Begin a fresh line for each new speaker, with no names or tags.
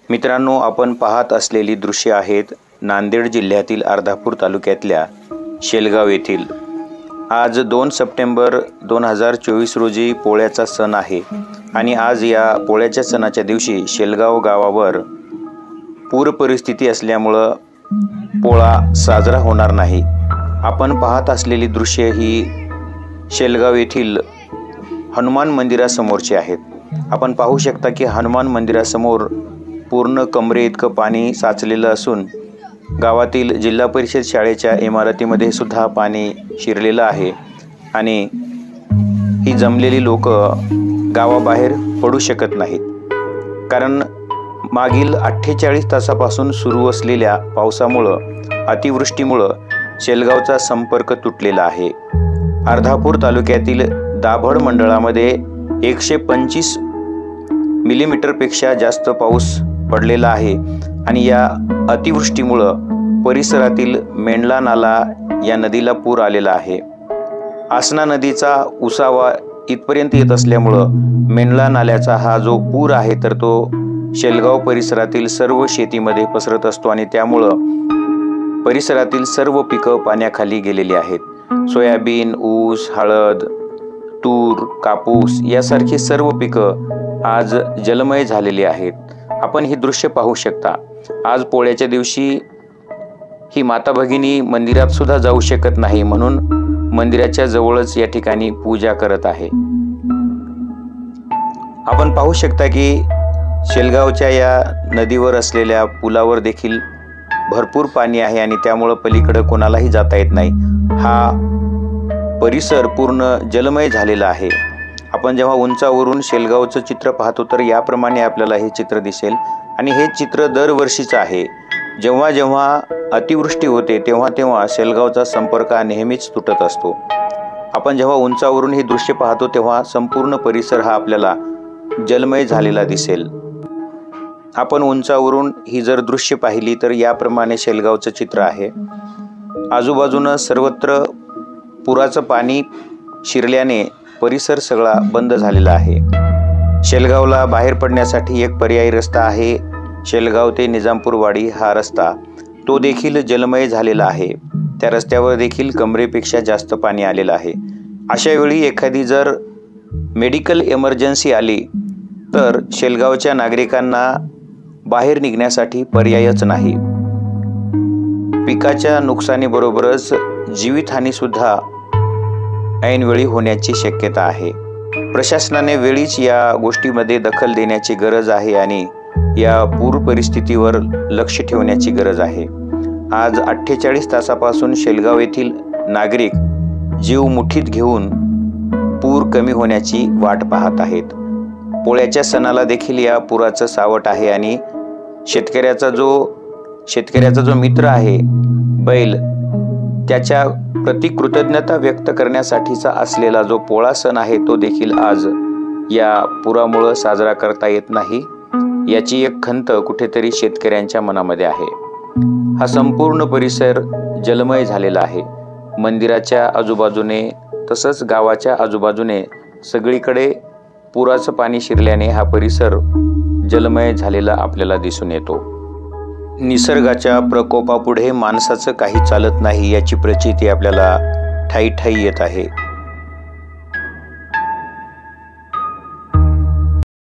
मित्रांनो, आपण पाहत असलेली दृश्य आहेत नांदेड जिल्ह्यातील अर्धापूर तालुक्यातल्या शेलगाव येथील। आज 2 सप्टेंबर 2024 रोजी पोळ्याचा सण आहे आणि आज या पोळ्याच्या सणाच्या दिवशी शेलगाव गावावर पूर परिस्थिती असल्यामुळे पोळा साजरा होणार नाही। आपण पाहत असलेली दृश्य ही शेलगाव येथील हनुमान मंदिरासमोरची आहेत। आपण पाहू शकता की हनुमान मंदिरासमोर पूर्ण कमरे इतकं पाणी साचलेलं असून गावातील जिल्हा परिषद शाळेच्या इमारतीमध्ये सुद्धा पाणी शिरलेलं आहे आणि ही जमलेली लोक गावाबाहेर पडू शकत नाहीत, कारण मागील 48 तासापासून सुरू असलेल्या पावसामुळे अतिवृष्टीमुळे शेलगावचा संपर्क तुटलेला आहे। अर्धापूर तालुक्यातील दाभड मंडळामध्ये 125 मिलीमीटरपेक्षा जास्त पाऊस पडलेला आहे आणि या अतिवृष्टीमुळे परिसरातील मेंढला नाला या नदीला पूर आलेला आहे। आसना नदीचा उसावा इथपर्यंत येत असल्यामुळं मेंढला नाल्याचा हा जो पूर आहे तर तो शेलगाव परिसरातील सर्व शेतीमध्ये पसरत असतो आणि त्यामुळं परिसरातील सर्व पिकं पाण्याखाली गेलेली आहेत। सोयाबीन, ऊस, हळद, तूर, कापूस यासारखी सर्व पिकं आज जलमय झालेली आहेत। आपण ही दृश्य पाहू शकता। आज पोळ्याच्या दिवशी ही माता भगिनी मंदिरात सुद्धा जाऊ शकत नाही, म्हणून मंदिराच्या जवळच या ठिकाणी पूजा करत आहे। आपण पाहू शकता की शेलगावच्या या नदीवर असलेल्या पुलावर देखील भरपूर पाणी आहे आणि त्यामुळे पलीकडे कोणालाही जाता येत नाही। हा परिसर पूर्ण जलमय झालेला आहे। आपण जेव्हा उंचावरून शेलगावचं चित्र पाहतो तर याप्रमाणे आपल्याला हे चित्र दिसेल आणि हे चित्र दरवर्षीचं आहे। जेव्हा जेव्हा अतिवृष्टी होते तेव्हा तेव्हा शेलगावचा संपर्क नेहमीच तुटत असतो। आपण जेव्हा उंचावरून हे दृश्य पाहतो तेव्हा संपूर्ण परिसर हा आपल्याला जलमय झालेला दिसेल। आपण उंचावरून ही जर दृश्य पाहिली तर याप्रमाणे शेलगावचं चित्र आहे। आजूबाजूनं सर्वत्र पुराचं पाणी शिरल्याने परिसर सगळा बंद झालेला आहे। शेलगावला बाहेर पडण्यासाठी एक पर्यायी रस्ता आहे, शेलगाव ते निजामपूरवाडी हा रस्ता, तो देखील जलमय झालेला आहे। त्या रस्त्यावर देखील कमरेपेक्षा जास्त पाणी आलेलं आहे। अशा वेळी एखादी जर मेडिकल इमर्जन्सी आली तर शेलगावच्या नागरिकांना बाहेर निघण्यासाठी पर्यायच नाही। पिकाच्या नुकसानीबरोबरच जीवितहानी सुद्धा ऐनवेळी होण्याची शक्यता आहे। प्रशासनाने वेळीच या गोष्टीमध्ये दखल देण्याची गरज आहे आणि या पूर परिस्थितीवर लक्ष ठेवण्याची गरज आहे। आज 48 तासापासून शेलगाव येथील नागरिक जीव मुठीत घेऊन पूर कमी होण्याची वाट पाहत आहेत। पोळ्याच्या सणाला देखील या पुराचं सावट आहे आणि शेतकऱ्याचा जो मित्र आहे बैल, त्याच्या प्रति कृतज्ञता व्यक्त करण्यासाठीचा असलेला जो पोळा सण आहे तो देखील आज या पुरामुळे साजरा करता येत नाही, याची एक खंत कुठेतरी शेतकऱ्यांच्या मनामध्ये आहे। हा संपूर्ण परिसर जलमय झालेला आहे। मंदिराच्या आजूबाजूने तसंच गावाच्या आजूबाजूने सगळीकडे पुराचं पाणी शिरल्याने हा परिसर जलमय झालेला आपल्याला दिसून येतो। निसर्गाच्या प्रकोपापुढे माणसाचं काही चालत नाही याची प्रचिती आपल्याला ठायी ठायी येत आहे।